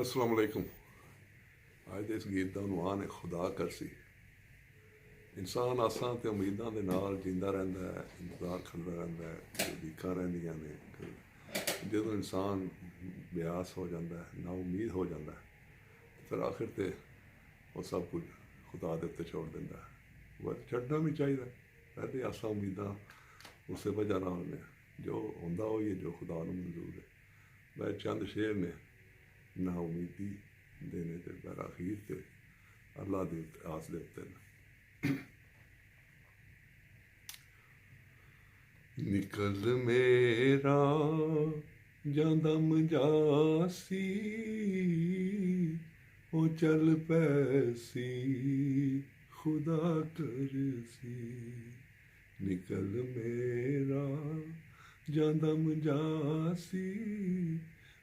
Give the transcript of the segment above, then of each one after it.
अस्सलाम वालेकुम। ਅੱਜ ਦੇ ਇਸ ਗੀਤ ਦਾ ਉਨਵਾਨ ਹੈ ਖੁਦਾ ਕਰਸੀ। ਇਨਸਾਨ ਆਸਾਂ ਅਤੇ ਉਮੀਦਾਂ ਦੇ ਨਾਲ ਜਿੰਦਾ ਰਹਿੰਦਾ ਹੈ, ਇੰਤਜ਼ਾਰ ਕਰਦਾ ਰਹਿੰਦਾ ਹੈ, ਉਡੀਕਾਂ ਰਹਿੰਦੀਆਂ ਨੇ। ਜਦੋਂ ਇਨਸਾਨ ਬਿਆਸ ਹੋ ਜਾਂਦਾ ਹੈ, ਨਾ ਉਮੀਦ ਹੋ ਜਾਂਦਾ ਹੈ, ਫਿਰ ਆਖਿਰ 'ਤੇ ਉਹ ਸਭ ਕੁਝ ਖੁਦਾ ਦੇ ਉੱਤੇ ਛੋੜ ਦਿੰਦਾ ਹੈ। ਪਰ ਛੱਡਣਾ ਵੀ ਚਾਹੀਦਾ। ਪਹਿਲੇ ਆਸਾਂ ਉਮੀਦਾਂ ਉਸੇ ਵਜ੍ਹਾ ਨਾਲ ਨੇ, ਜੋ ਹੁੰਦਾ ਉਹ ਹੀ ਹੈ ਜੋ ਖੁਦਾ ਨੂੰ ਮਨਜ਼ੂਰ ਹੈ। ਮੈਂ ਚੰਦ ਸ਼ੇਰ ਨੇ ਨਾ ਉਮੀਦੀ देने ते पर आखिर ते अल्लाह दे आस दे उत्ते निकल मेरा जांदा मजासी ओ चल पैसी खुदा करसी। निकल मेरा जांदा मजासी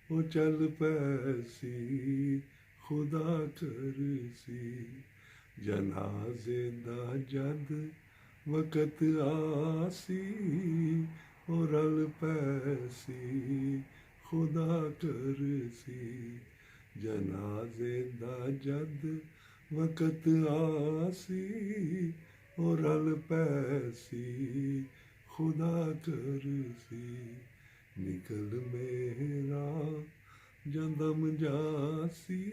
ओ चल पैसी खुदा करसी। जनाजे दा जद वक़्त आसी ओ रल पैसी खुदा करसी। जनाजे दा जद वक़्त आसी ओ रल पैसी खुदा करसी। निकल मेरा जांदा मजासी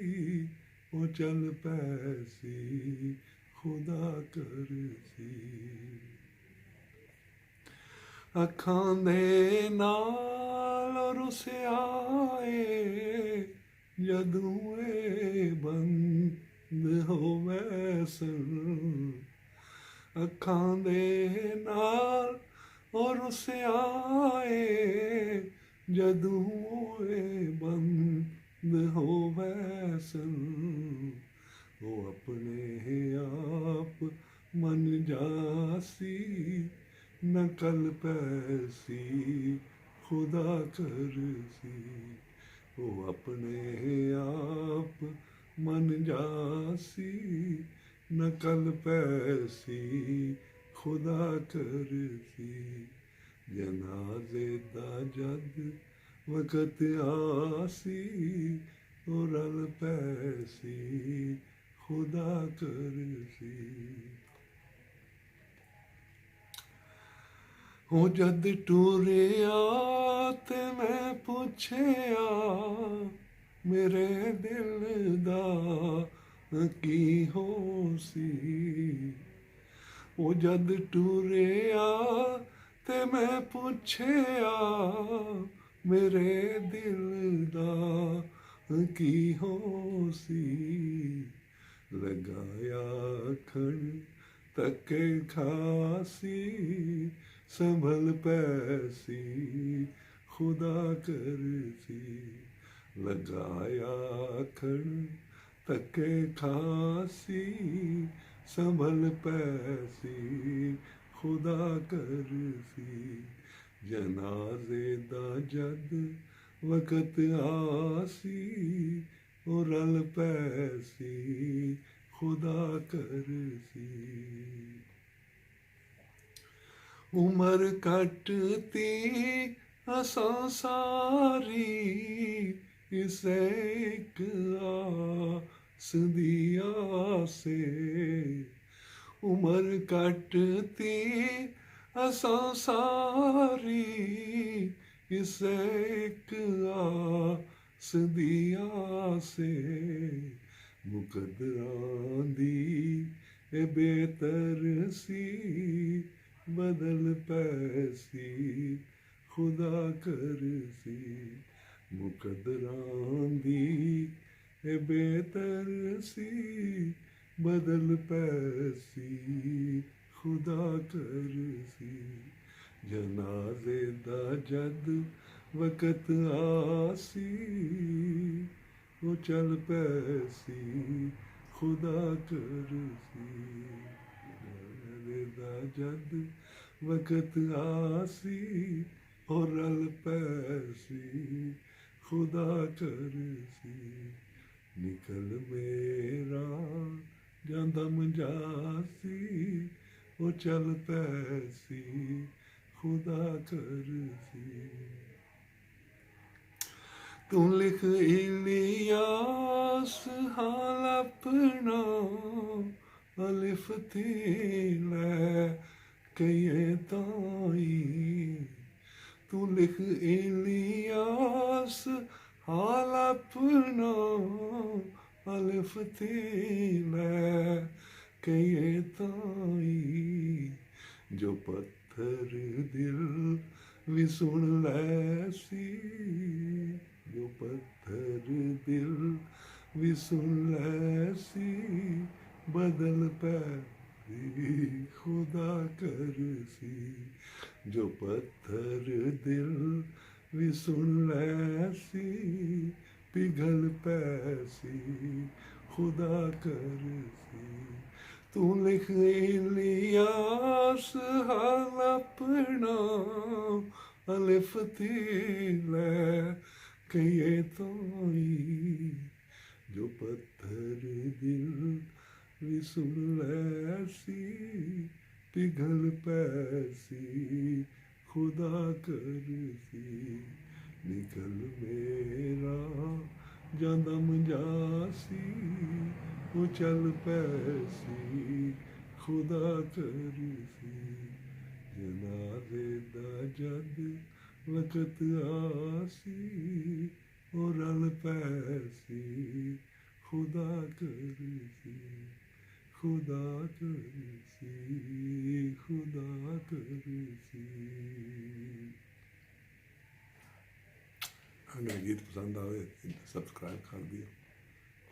ओ चल पैसी खुदा करसी। अखां दे नाल रुसिया ए जदों ए बंद होवे सन। अखां दे नाल और रुसिया ए जदों ए बंद होवे सन। वो अपने आप मन जासी न कल पैसी खुदा करसी। वो अपने आप मन जासी न कल पैसी खुदा करसी। जनाजे दा जद वक़्त आसी ओ रल पैसी खुदा करसी। हो जद टुरिया ते मैं पुछया मेरे दिल दा की होसी। ओ जद टुरिया ते मैं पुछया मेरे दिल दा की होसी। लगाया खड़ तके खासी संभल पैसी खुदा करसी। लगाया खड़ तके खासी संभल पैसी खुदा करसी। जनाजे दा जद वक़्त आसी ओ रल पैसी खुदा करसी। उमर कटती असां सारी इसे एक आस दी आसे। उमर कटती असां सारी इस एक आस दी आसे। मुकद्दरां दी ए बेतरसी बदल पैसी खुदा करसी। मुकद्दरां दी ए बेतरसी बदल पैसी खुदा करसी। जनाजे दा जद वक़्त आसी ओ चल पैसी खुदा करसी। जनाजे दा जद वक़्त आसी ओ रल पैसी खुदा करसी। निकल मेरा जांदा मजासी ओ चल पैसी खुदा करसी। ਤੂੰ ਲਿਖ ਇਲਿਆਸ ਹਾਲ ਆਪਣਾ ਅਲਿਫ ਤੇ ਲੈ ਕਈਏ ਤਾਈ ਤੂੰ ਲਿਖ ਇਲਿਆਸ ਹਾਲ ਆਪਣਾ ਅਲਿਫ ਤੇ ਲੈ ਕਈਏ ਤਾਈ ਜੋ ਪੱਥਰ ਦਿਲ ਵੀ ਸੁਣ ਲੈ ਸੀ ਜੋ ਪੱਥਰ ਦਿਲ ਵੀ ਸੁਣ ਲੈ ਸੀ ਬਦਲ ਪੈ खुदा कर सी जो पत्थर दिल भी सुन लैसी पिघल पैसी खुदा कर सी तू लिख इलियास हाल अपना अलिफ ती लै कहिए तोई जो पत्थर दिल भी सुन लैसी पिघल पैसी खुदा कर सी निकल मेरा जन्म जासी वो चल पैसी खुदा कर सी जनाजे दा जद वक्त आसी वो रल पैसी खुदा कर सी खुदा कर सी खुदा कर सी अगर गीत पसंद आए सब्सक्राइब कर दियो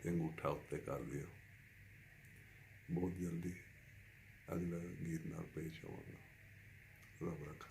ते अंगूठा उत्ते कर दियो बहुत जल्दी अगला गीत नाल पेश होवांगा रब रखा